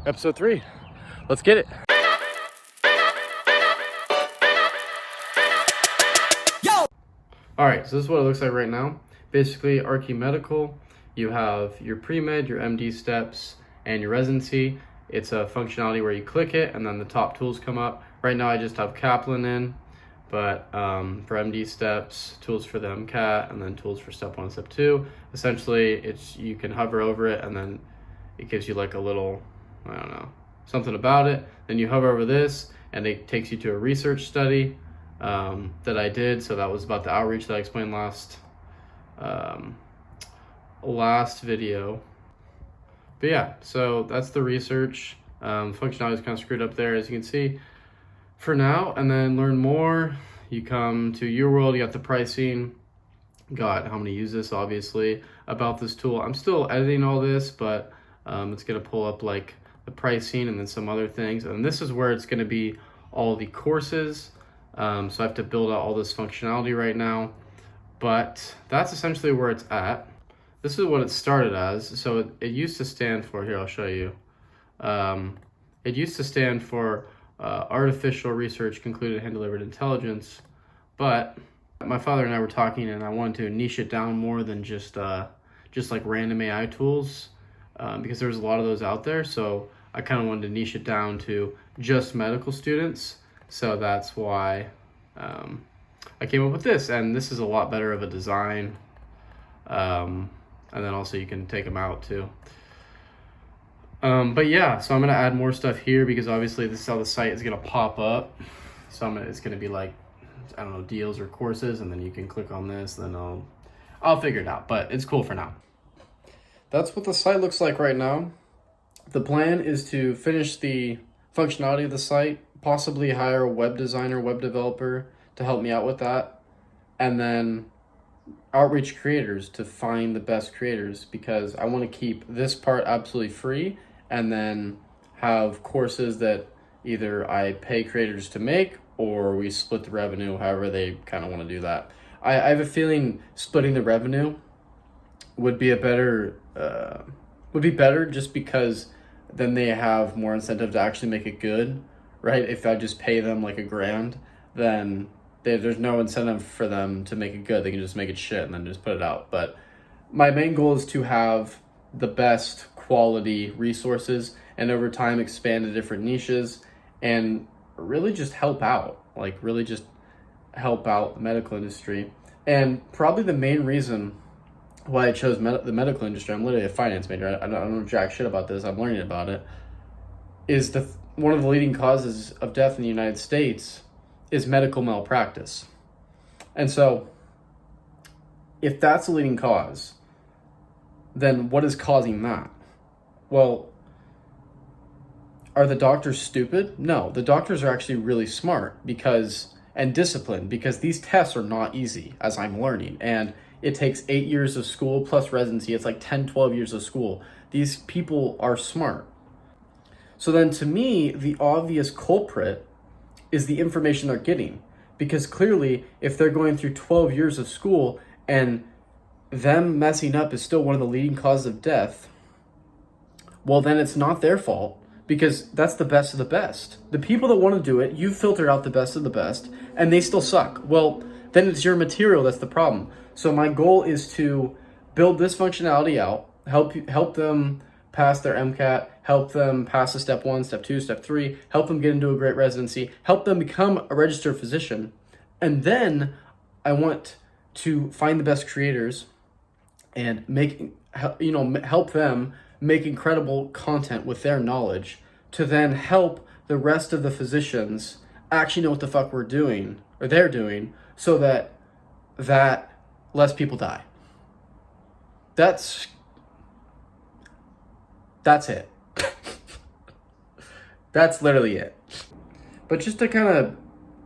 Episode 3. Let's get it. All right, so this is what it looks like right now. Basically, Archi Medical, you have your pre-med, your MD steps, and your residency. It's a functionality where you click it and then the top tools come up. Right now I just have Kaplan in, but for MD steps, tools for the MCAT, and then tools for step 1 and step 2. Essentially, you can hover over it and then it gives you like a little, I don't know, something about it. Then you hover over this and it takes you to a research study that I did. So that was about the outreach that I explained last video. But yeah, so that's the research. Functionality is kind of screwed up there, as you can see for now. And then learn more, you come to your world, you got the pricing, got how many use this, obviously, about this tool. I'm still editing all this, but it's gonna pull up like the pricing and then some other things. And this is where it's gonna be all the courses. So I have to build out all this functionality right now, but that's essentially where it's at. This is what it started as. So it used to stand for, here, I'll show you. It used to stand for Artificial Research Concluded Hand-Delivered Intelligence, but my father and I were talking and I wanted to niche it down more than just like random AI tools, because there's a lot of those out there. So I kind of wanted to niche it down to just medical students. So that's why I came up with this, and this is a lot better of a design. And then also you can take them out too. But yeah, so I'm gonna add more stuff here because obviously this is how the site is gonna pop up. So it's gonna be like, I don't know, deals or courses, and then you can click on this, then I'll figure it out, but it's cool for now. That's what the site looks like right now. The plan is to finish the functionality of the site, possibly hire a web designer, web developer to help me out with that, and then outreach creators to find the best creators, because I want to keep this part absolutely free and then have courses that either I pay creators to make or we split the revenue, however they kind of want to do that. I have a feeling splitting the revenue would be better just because then they have more incentive to actually make it good, right? If I just pay them like $1,000, then there's no incentive for them to make it good. They can just make it shit and then just put it out. But my main goal is to have the best quality resources and over time expand to different niches and really just help out, the medical industry. And probably the main reason why I chose the medical industry, I'm literally a finance major, I don't know jack shit about this, I'm learning about it, is one of the leading causes of death in the United States is medical malpractice. And so if that's a leading cause, then what is causing that? Well, are the doctors stupid? No, the doctors are actually really smart and disciplined, because these tests are not easy, as I'm learning. And it takes 8 years of school plus residency. It's like 10, 12 years of school. These people are smart. So then to me, the obvious culprit is the information they're getting, because clearly if they're going through 12 years of school and them messing up is still one of the leading causes of death, well, then it's not their fault, because that's the best of the best. The people that want to do it, you filtered out the best of the best and they still suck. Well, then it's your material that's the problem. So my goal is to build this functionality out, help them pass their MCAT, help them pass the step 1, step 2, step 3, help them get into a great residency, help them become a registered physician. And then I want to find the best creators and help them make incredible content with their knowledge to then help the rest of the physicians actually know what the fuck they're doing, so that less people die. That's it. That's literally it. But just to kind of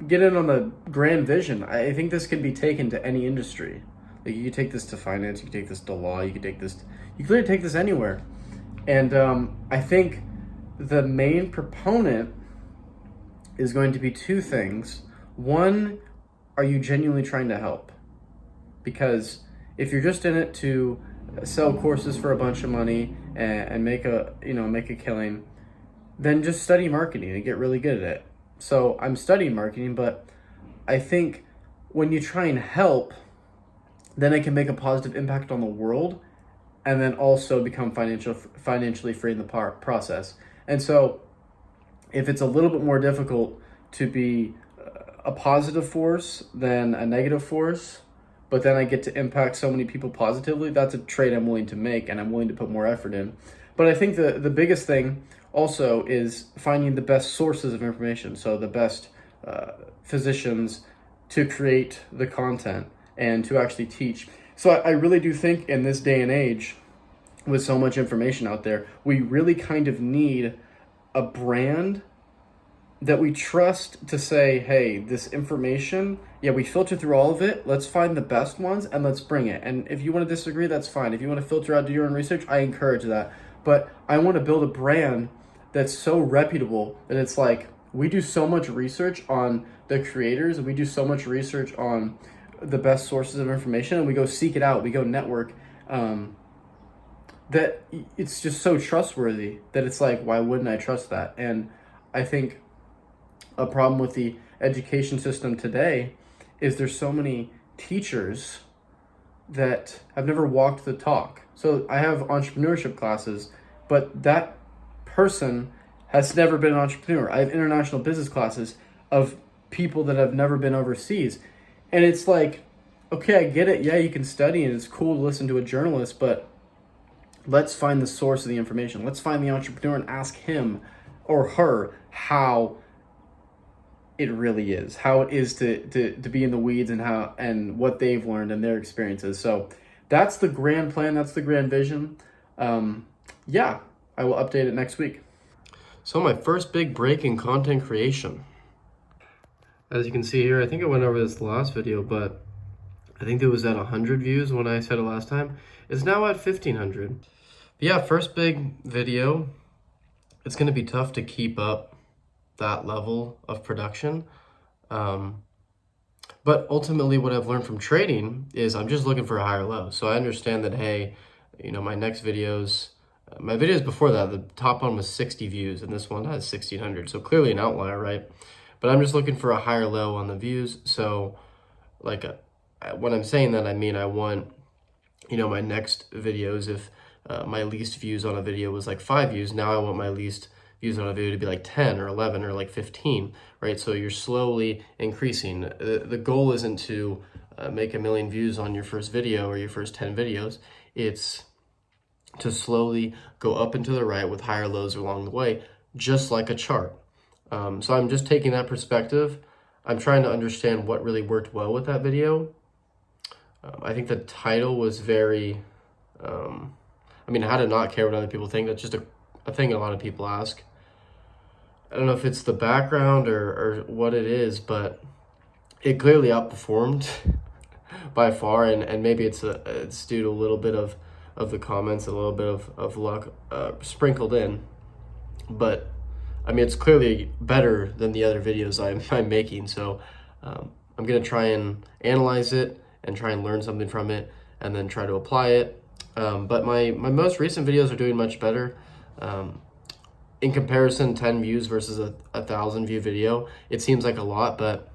get in on the grand vision, I think this can be taken to any industry. Like, you could take this to finance, you could take this to law, you could literally take this anywhere. And I think the main proponent is going to be two things. One, are you genuinely trying to help? Because if you're just in it to sell courses for a bunch of money and make a killing, then just study marketing and get really good at it. So I'm studying marketing, but I think when you try and help, then it can make a positive impact on the world, and then also become financially free in the process. And so if it's a little bit more difficult to be a positive force than a negative force, but then I get to impact so many people positively, that's a trade I'm willing to make, and I'm willing to put more effort in. But I think the biggest thing also is finding the best sources of information. So the best physicians to create the content and to actually teach. So I really do think in this day and age, with so much information out there, we really kind of need a brand that we trust to say, hey, this information, yeah, we filter through all of it. Let's find the best ones and let's bring it. And if you want to disagree, that's fine. If you want to filter out, do your own research, I encourage that. But I want to build a brand that's so reputable that it's like, we do so much research on the creators, and we do so much research on the best sources of information, and we go seek it out, we go network, that it's just so trustworthy that it's like, why wouldn't I trust that? And I think a problem with the education system today is there's so many teachers that have never walked the talk. So I have entrepreneurship classes, but that person has never been an entrepreneur. I have international business classes of people that have never been overseas. And it's like, okay, I get it. Yeah, you can study and it's cool to listen to a journalist, but let's find the source of the information. Let's find the entrepreneur and ask him or her how it really is, how it is to be in the weeds, and how and what they've learned and their experiences. So that's the grand plan. That's the grand vision. Yeah, I will update it next week. So my first big break in content creation. As you can see here, I think I went over this last video, but I think it was at 100 views when I said it last time. It's now at 1,500. But yeah, first big video. It's going to be tough to keep up that level of production. But ultimately what I've learned from trading is I'm just looking for a higher low. So I understand that, hey, my next videos, my videos before that, the top one was 60 views and this one has 1,600. So clearly an outlier, right? But I'm just looking for a higher low on the views. So like when I'm saying that, I mean, I want, my next videos, if my least views on a video was like 5 views, now I want my least views on a video to be like 10 or 11 or like 15, right? So you're slowly increasing. The goal isn't to make 1 million views on your first video or your first 10 videos. It's to slowly go up and to the right with higher lows along the way, just like a chart. So I'm just taking that perspective. I'm trying to understand what really worked well with that video. I think the title was very, how to not care what other people think. That's just a thing a lot of people ask. I don't know if it's the background or what it is, but it clearly outperformed by far, and maybe it's due to a little bit of the comments, a little bit of luck sprinkled in. But it's clearly better than the other videos I'm making. So I'm gonna try and analyze it and try and learn something from it, and then try to apply it. But my most recent videos are doing much better. In comparison, 10 views versus a 1,000 view video, it seems like a lot, but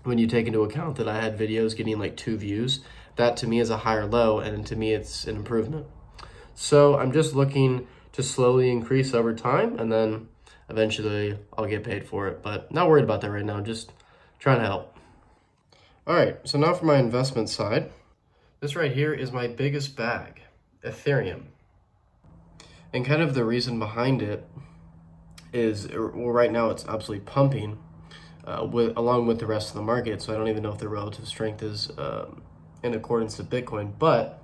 when you take into account that I had videos getting like 2 views, that to me is a higher low, and to me it's an improvement. So I'm just looking to slowly increase over time, and then eventually I'll get paid for it, but not worried about that right now, just trying to help. All right, so now for my investment side. This right here is my biggest bag, Ethereum. And kind of the reason behind it is, well, right now it's absolutely pumping along with the rest of the market. So I don't even know if the relative strength is in accordance to Bitcoin. But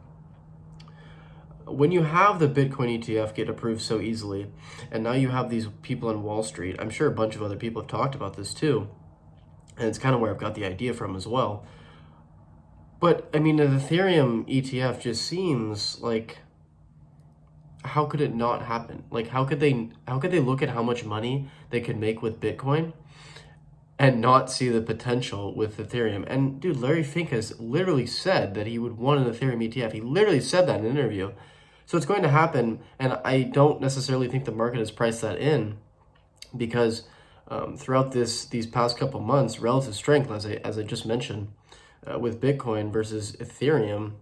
when you have the Bitcoin ETF get approved so easily, and now you have these people on Wall Street, I'm sure a bunch of other people have talked about this too, and it's kind of where I've got the idea from as well. But the Ethereum ETF just seems like, how could it not happen? Like, how could they look at how much money they could make with Bitcoin and not see the potential with Ethereum? And dude, Larry Fink has literally said that he would want an Ethereum ETF. He literally said that in an interview. So it's going to happen, and I don't necessarily think the market has priced that in. because throughout these past couple months, relative strength, as I just mentioned, with Bitcoin versus Ethereum,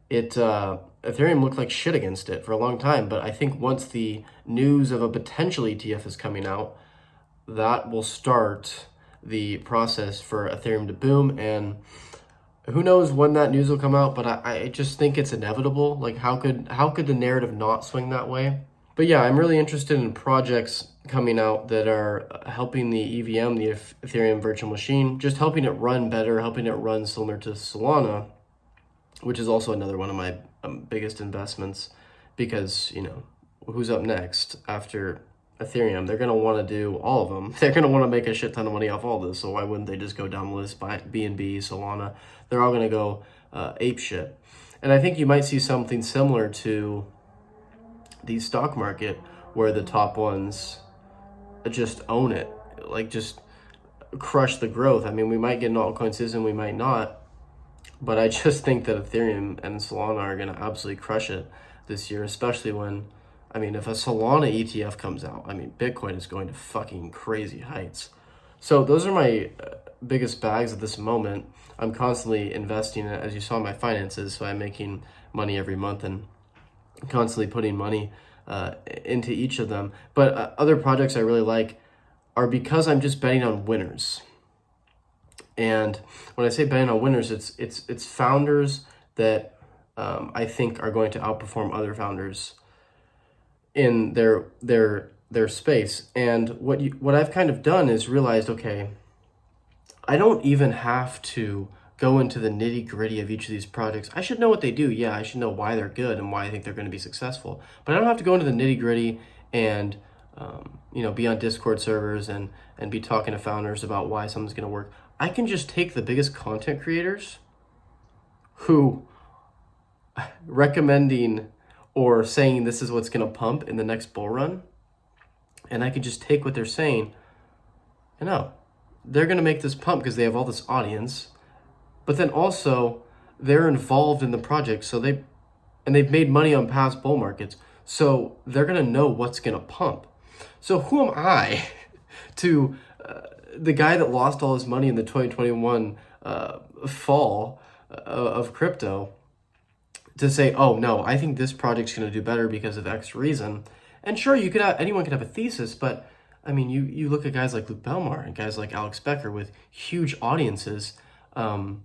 Ethereum looked like shit against it for a long time. But I think once the news of a potential ETF is coming out, that will start the process for Ethereum to boom. And who knows when that news will come out, but I just think it's inevitable. Like, how could the narrative not swing that way? But yeah, I'm really interested in projects coming out that are helping the EVM, the Ethereum virtual machine, just helping it run better, helping it run similar to Solana, which is also another one of my biggest investments, because, you know, who's up next after Ethereum? They're going to want to do all of them. They're going to want to make a shit ton of money off all this. So why wouldn't they just go down the list by BNB, Solana? They're all going to go ape shit. And I think you might see something similar to the stock market, where the top ones just own it, like just crush the growth. I mean, we might get an altcoin season, we might not, but I just think that Ethereum and Solana are going to absolutely crush it this year, especially when, I mean, if a Solana ETF comes out, I mean, Bitcoin is going to fucking crazy heights. So those are my biggest bags at this moment. I'm constantly investing, as you saw in my finances, so I'm making money every month and constantly putting money into each of them. But other projects I really like are because I'm just betting on winners. And when I say betting on winners, it's founders that I think are going to outperform other founders in their space. And what I've kind of done is realized, okay, I don't even have to go into the nitty gritty of each of these projects. I should know what they do. Yeah, I should know why they're good and why I think they're going to be successful. But I don't have to go into the nitty gritty and be on Discord servers and be talking to founders about why something's going to work. I can just take the biggest content creators who recommending or saying this is what's going to pump in the next bull run, and I can just take what they're saying and they're going to make this pump because they have all this audience, but then also they're involved in the project, so they've made money on past bull markets, so they're going to know what's going to pump. So who am I to the guy that lost all his money in the 2021 fall of crypto to say, oh no, I think this project's going to do better because of X reason? And sure, anyone could have a thesis, but I mean, you look at guys like Luke Belmar and guys like Alex Becker with huge audiences, and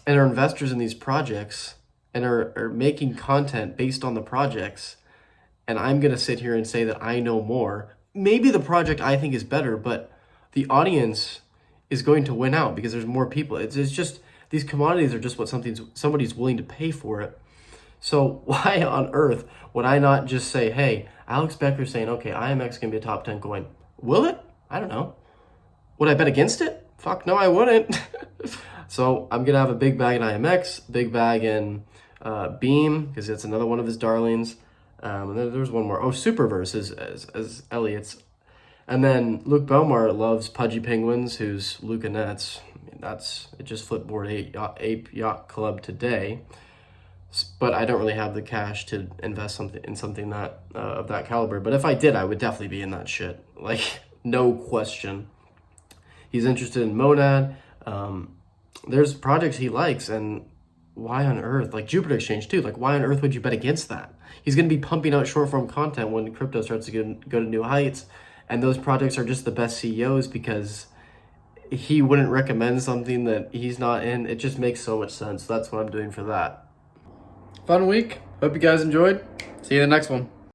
are investors in these projects and are making content based on the projects. And I'm going to sit here and say that I know more. Maybe the project I think is better, but the audience is going to win out because there's more people. It's just, these commodities are just what somebody's willing to pay for it. So why on earth would I not just say, hey, Alex Becker's saying, okay, IMX can be a top 10 coin. Will it? I don't know. Would I bet against it? Fuck no, I wouldn't. So I'm going to have a big bag in IMX, big bag in Beam, because it's another one of his darlings. And there's one more. Oh, Superverse as Elliot's. And then Luke Belmar loves Pudgy Penguins, who's Luca Nets. I mean, it just flipped board Ape Yacht Club today. But I don't really have the cash to invest in something that of that caliber. But if I did, I would definitely be in that shit. Like, no question. He's interested in Monad. There's projects he likes, and why on earth, like Jupiter Exchange too, like why on earth would you bet against that? He's going to be pumping out short form content when crypto starts to go to new heights, and those projects are just the best CEOs because he wouldn't recommend something that he's not in. It just makes so much sense. That's what I'm doing for that. Fun week. Hope you guys enjoyed. See you in the next one.